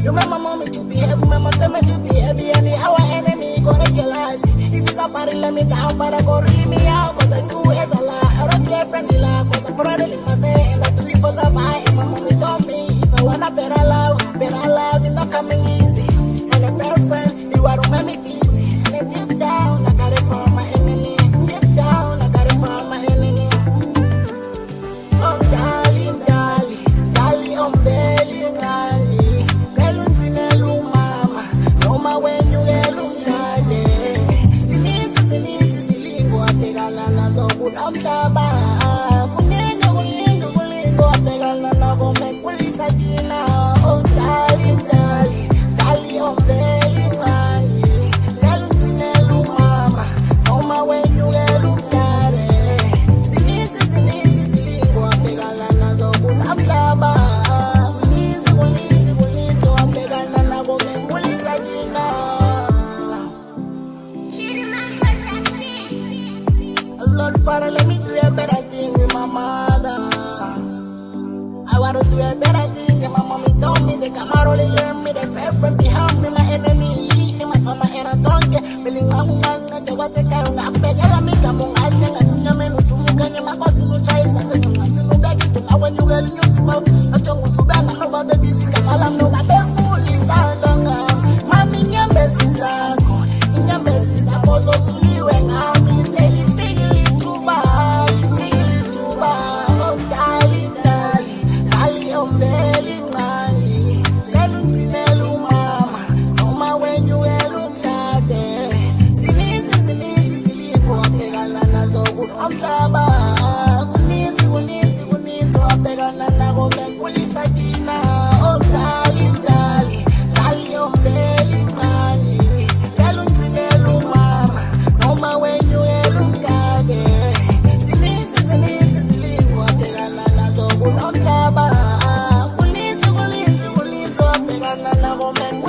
You remember mommy to behave, remember family to behave, and our enemy gonna jealous. If it's a party, let me down, but I go really me out, cause I do as a lie. I don't do a friendly lie, cause I'm brother in my say, and I do it for survive. My mommy told me, if I want a better love, it's not coming easy. And a better friend, you are to make me busy. And I deep down, I got it from my enemy. Deep down, I got it from my enemy. Oh, darling, darling, darling, oh, belly, darling. Tell him to nelu mama, no ma when you get umdade. Siniti, silingo, apegala na zo good amtaba. Kulingo, apegala na go make kulisa tina. Oh, darling, darling, darling, oh, belly, darling. Tell him to nelu mama, no ma when you get umdade. Siniti, silingo, apegala na zo good amtaba. Lord Father, let me do a better thing with my mother. I want to do a better thing, and my mommy told me they come out only let me, they fair friend behind me, my enemy lead me, my mama and I don't get feeling I'm to go take care of me, come on, I sing, I do not mean to me, can you make us in the choice? I said, I see no back to my when you get in your spot. I don't want to be no about the busy, come along, no about the fool is on. Mommy, your best is on. In your best is a boss of Suli when I'm saying, feel it too bad, feel it too bad. Oh, darling, darling, darling, oh, belly, darling. Tell him to nelu mama, no ma when you get look at it. Siniti, go apegala na zo good amtaba. Kuniti, apegala na go make kulisa tina. Oh, darling, darling, darling, oh, belly, darling. Tell him to nelu mama, no ma when you get look at it. Siniti, go apegala na zo good amtaba. Kuniti, apegala na go make